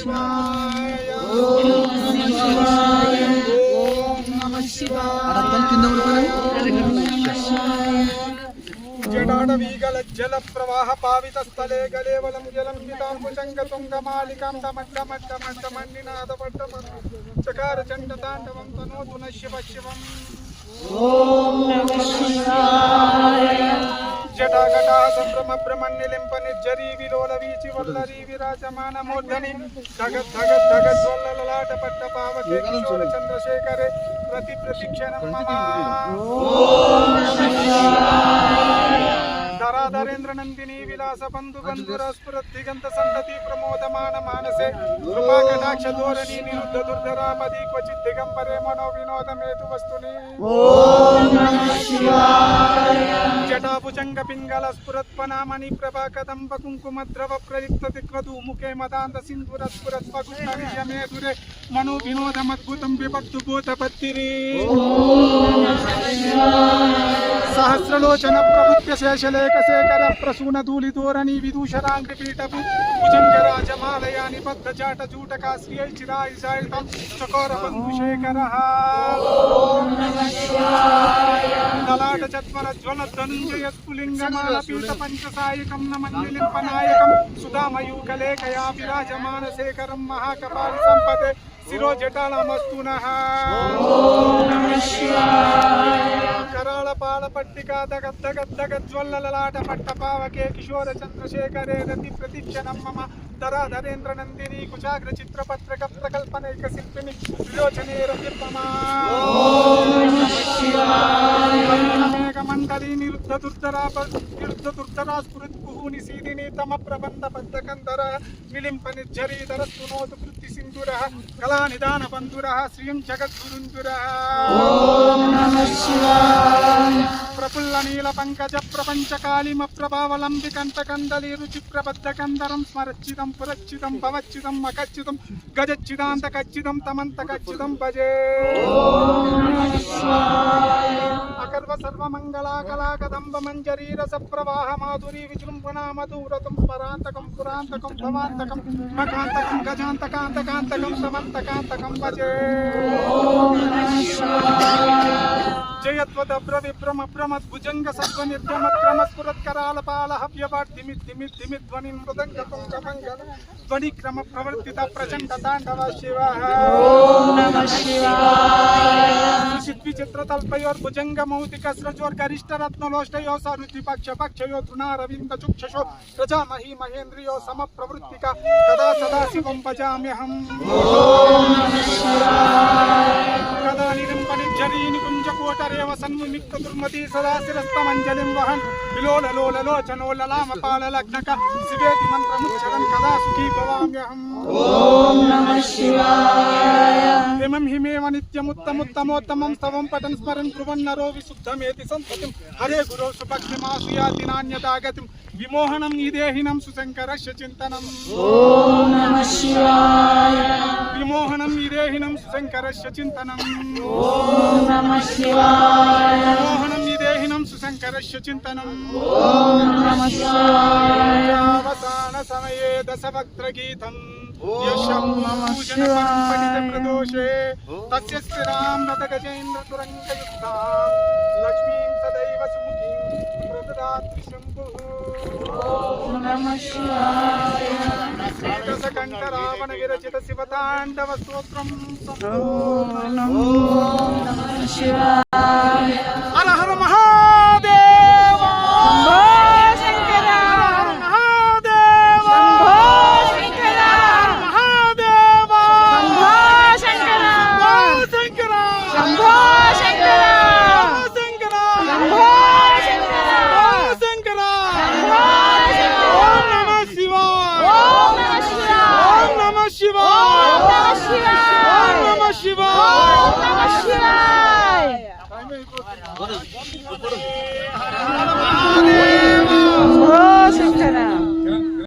శివాయ ఓం నమః శివాయ ఓం నమః శివాయ జడాడవీగలజ్జల ప్రవాహ పావిత స్థలే గలేవలం జలం పితాంబుజంగ తుంగమాలికాం తమడ్డమడ్డమడ్డమన్నినాదపడ్డమ చకార చండ తాండవం తనోతు న శివ శివం ఓం నమః శివాయ జటాఘటా సంభ్రమ బ్రహ్మణ్యలింప నిర్జరీ విలోల వీచి వల్లరీ విరాజమాన మూర్ధని ధగ ధగ ధగ జ్వల్లలలాట పట్ట పావకే కిశోర చంద్రశేఖరే ప్రతి ప్రతిక్షణం మమ ఓం నమః శివాయ ధరాధరేంద్ర నందిని విలాస బంధు బంధుర స్ఫురత్ దిగంత సంతతి ప్రమోదమాన మానసే కృపా కటాక్ష ధోరణి నిరుద్ధ దుర్ధరాపది క్వచిత్ దిగంబరే మనో వినోదమేతు వస్తుని ఓం నమః శివాయ జటాభుజంగ పింగళ స్ఫురత్పనామణి ప్రభా కదంబ కుంకుమ ద్రవ ప్రయుక్త దిక్వధూ ముఖే మదాంత సింధుర స్ఫురత్ పగుణ విజయమేధురే మనో వినోదమద్భుతం విభక్తు భూతపత్తిరి ఓం నమః శివాయ సహస్రలోచన ప్రభుత్వ శేషలేఖ శేఖర ప్రసూన ధూళి ధోరణి విదూషరాంగ్రి పీఠపు భుజంగ రాజమాలయాని బద్ధ జాట జూటకా శ్రీయై చిరాయి సాయితం చకోర బంధుశేఖర ఓం నమః శివాయ లలాట చత్వర జ్వల ధనుంజయ స్ఫులింగమాల పీఠ పంచసాయకం నమన్నిలింపనాయకం సుధామయూకలేఖయా విరాజమాన శేఖరం మహాకపాలి సంపదే శిరో జటాలమస్తునః ఓం నమః శివాయ కరాళ పాల పట్టికా దగద్ద గద్దగ జ్వల్లలలాట పట్ట పావకే కిశోర చంద్రశేఖరే రతి ప్రతిక్షణం మమ ధరాధరేంద్ర నందిని కుచాగ్ర చిత్రపత్రక ప్రకల్పనైక శిల్పిని విలోచనే రతిర్మమా ఓం నమః శివాయ మేఘ మండలి నిరుద్ధ దుర్ధరా స్ఫురత్ కుహూని సీదిని తమ ప్రబంధ బద్ధకంధర విలింప నిర్జరీధర స్తునోతు కృతి సింధురః కళా నిదాన బంధురః శ్రీయం జగద్గురుంధురః ఓం నమః శివాయ ప్రఫుల్ల నీల పంకజ ప్రపంచ కాళిమ ప్రభావలంబి కంఠకందలి రుచి ప్రబద్ధ కందరం స్మరచ్చితం పురచ్చితం భవచ్చితం అకచ్చితం గజచ్చిదాంత కచ్చితం తమంత కచ్చితం భజే ఓం నమః శివాయ అకర్వ సర్వమంగళా కళా కదంబ మంజరీ రస ప్రవాహ మాధురి విజృంభణా మధురతం స్మరాంతకం పురాంతకం భవాంతకం మకాంతకం గజాంతకాంతకాంతకం సమంతకాంతకం భజే ఓం నమః శివాయ జయత్వద ప్రవిభ్రమ ప్రమద్భుజంగ సత్వ నిర్గమ క్రమస్ఫురత్కరాల పాల హవ్యవాట్ ధిమిత్ ధిమిత్ ధిమిత్ ధ్వని మృదంగ తుంగమంగళ ధ్వని క్రమ ప్రవర్తిత ప్రచండ తాండవ శివ ఓం నమః శివాయ సుచిత్విచిత్ర తల్పయోర్భుజంగ మౌతిక స్రజోర్ గరిష్ట రత్నలోష్టయో సారుతి పక్ష పక్షయో తృణారవింద చుక్షశో ప్రజామహీ మహేంద్రియో సమ ప్రవృత్తిక తదా సదా శివం భజామ్యహం ఓం నమః శివాయ కదా నిరంప నిర్జరీ నికుంజ కోటరేవ సన్ముక్త దుర్మతి సదా శిరస్తమంజలిం వహన్ విలోలలోలలోచనోలలామ పాలలగ్నక శివేతి మంత్రముచ్చరన్ కదా సుఖీ భవామ్యహం ఓం నమః శివాయ ఇమం హిమేవ నిత్యముత్తముత్తమోత్తమం స్తవం పఠన్ స్మరన్ కృవన్నరో విశుద్ధమేతి సంతతిం హరే గురో సుభక్తిమాసుయాతి నాన్యతాగతిం విమోహనం నిదేహినం సుశంకరస్య చింతనం ఓం నమః శివాయ విమోహనం నిదేహినం సుశంకరస్య చింతనం ఓం నమః శివాయ విమోహనం నిదేహినం సుశంకరస్య చింతనం ఓం నమః శివాయ అవసాన సమయే దశవక్త్ర గీతం యశం పూజన పఠిత ప్రదోషే తస్య స్థిరాం రథగజేంద్ర తురంగయుక్తాం లక్ష్మీం సదైవ సుముఖీం ప్రదదాత్రి శంభుః ఓం నమః శివాయ శ్రీదశకంఠ రావణ విరచిత శివతాండవ స్తోత్రం సంపూర్ణం ఓం నమః శివాయ హర హర మహాదేవ శంభో శంకర హర మహాదేవ శంభో శంకర మహాదేవ శంభో శంకర శంభో శంకర శంకర శంభో శంకర శంకర శంభో శంకర ఓం నమః శివాయ ఓం నమః శివాయ ఓం నమః శివాయ ఓం నమః శివాయ ఓం నమః శివాయ ఓం నమః శివాయ